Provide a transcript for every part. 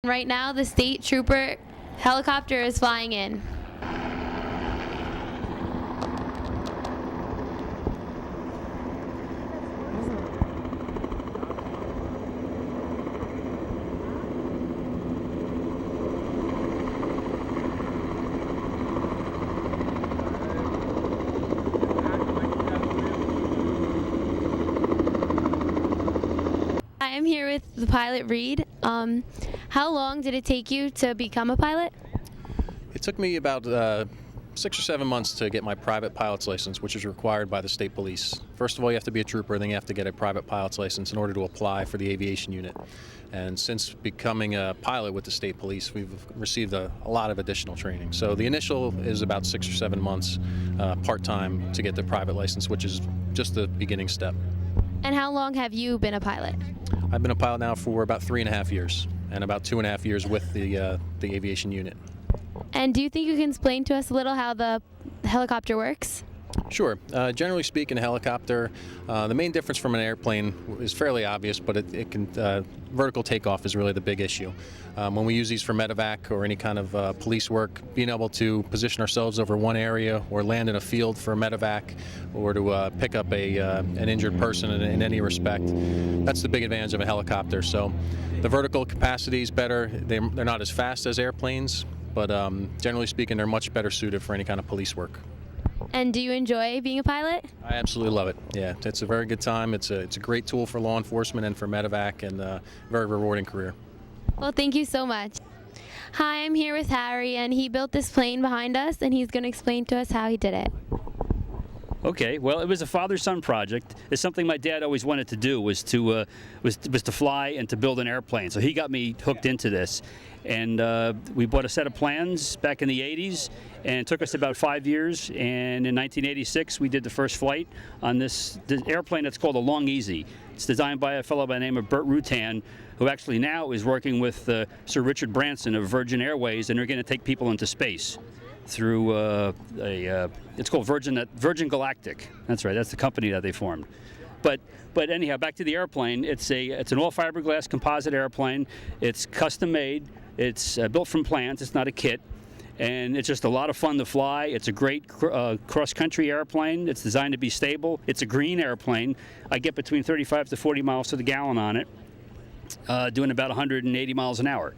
Right now, the state trooper helicopter is flying in. I am here with the pilot Reed. How long did it take you to become a pilot? It took me about 6 or 7 months to get my private pilot's license, which is required by the state police. First of all, you have to be a trooper, then you have to get a private pilot's license in order to apply for the aviation unit. And since becoming a pilot with the state police, we've received a lot of additional training. So the initial is about 6 or 7 months part-time to get the private license, which is just the beginning step. And how long have you been a pilot? I've been a pilot now for about 3.5 years, and about 2.5 years with the aviation unit. And do you think you can explain to us a little how the helicopter works? Sure. Generally speaking, a helicopter, the main difference from an airplane is fairly obvious, but vertical takeoff is really the big issue. When we use these for medevac or any kind of police work, being able to position ourselves over one area or land in a field for a medevac or to pick up an injured person in any respect, that's the big advantage of a helicopter. So the vertical capacity is better. They're not as fast as airplanes, but generally speaking, they're much better suited for any kind of police work. And do you enjoy being a pilot? I absolutely love it. Yeah, it's a very good time. It's a great tool for law enforcement and for medevac, and a very rewarding career. Well, thank you so much. Hi, I'm here with Harry, and he built this plane behind us, and he's going to explain to us how he did it. Okay, well, it was a father-son project. It's something my dad always wanted to do, was to fly and to build an airplane. So he got me hooked into this, and we bought a set of plans back in the 80s, and it took us about 5 years. And in 1986, we did the first flight on this airplane that's called a Long Easy. It's designed by a fellow by the name of Burt Rutan, who actually now is working with Sir Richard Branson of Virgin Airways, and they're going to take people into space through it's called Virgin Galactic. That's right. That's the company that they formed. But anyhow, back to the airplane. It's an all fiberglass composite airplane. It's custom made. It's built from plans. It's not a kit, and it's just a lot of fun to fly. It's a great cross-country airplane. It's designed to be stable. It's a green airplane. I get between 35 to 40 miles to the gallon on it, doing about 180 miles an hour.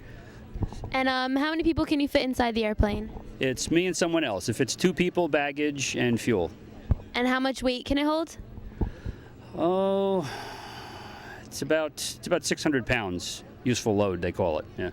And how many people can you fit inside the airplane? It's me and someone else. If it's 2 people, baggage, and fuel. And how much weight can it hold? Oh, it's about 600 pounds. Useful load, they call it. Yeah.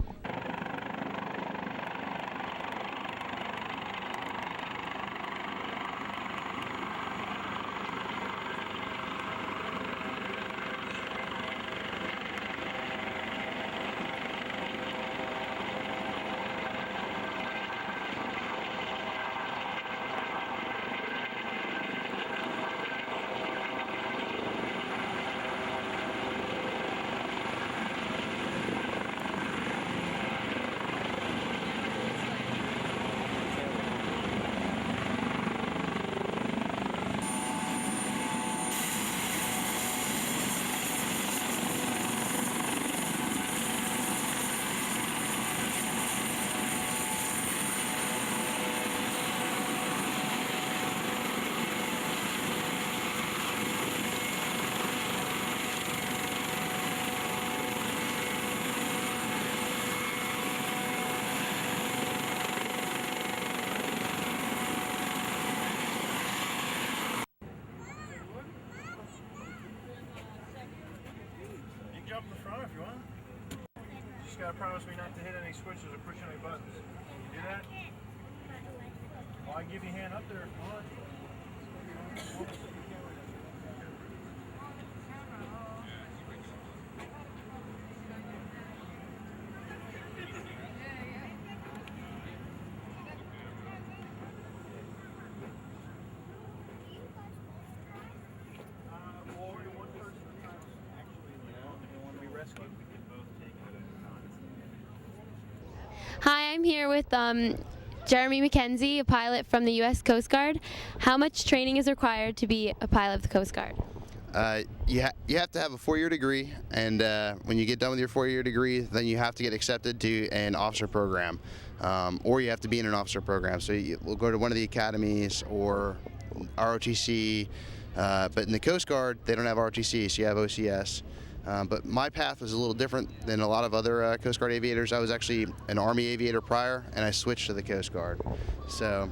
Jump in the front if you want. You just gotta promise me not to hit any switches or push any buttons. You do that? Well, I give you a hand up there if you want. Hi, I'm here with Jeremy McKenzie, a pilot from the U.S. Coast Guard. How much training is required to be a pilot of the Coast Guard? You have to have a 4-year degree, and when you get done with your 4-year degree, then you have to get accepted to an officer program, or you have to be in an officer program. So we'll go to one of the academies or ROTC, but in the Coast Guard, they don't have ROTC, so you have OCS. But my path was a little different than a lot of other Coast Guard aviators. I was actually an Army aviator prior, and I switched to the Coast Guard. So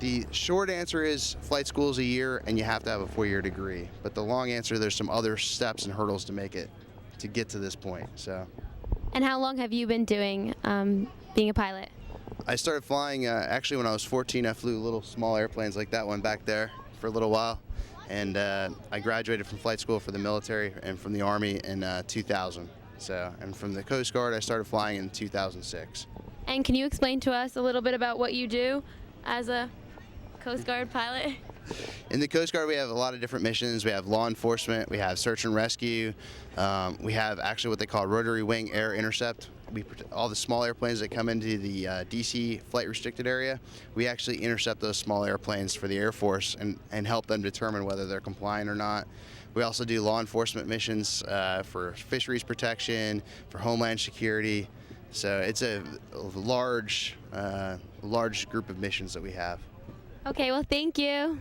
the short answer is flight school is a year, and you have to have a 4-year degree. But the long answer, there's some other steps and hurdles to get to this point. So. And how long have you been doing being a pilot? I started flying actually when I was 14. I flew little small airplanes like that one back there for a little while. And I graduated from flight school for the military and from the Army in 2000. So, and from the Coast Guard, I started flying in 2006. And can you explain to us a little bit about what you do as a Coast Guard pilot? In the Coast Guard, we have a lot of different missions. We have law enforcement, we have search and rescue, we have actually what they call rotary wing air intercept. All the small airplanes that come into the DC flight restricted area, we actually intercept those small airplanes for the Air Force and help them determine whether they're compliant or not. We also do law enforcement missions for fisheries protection, for homeland security. So it's a large group of missions that we have. Okay, well, thank you.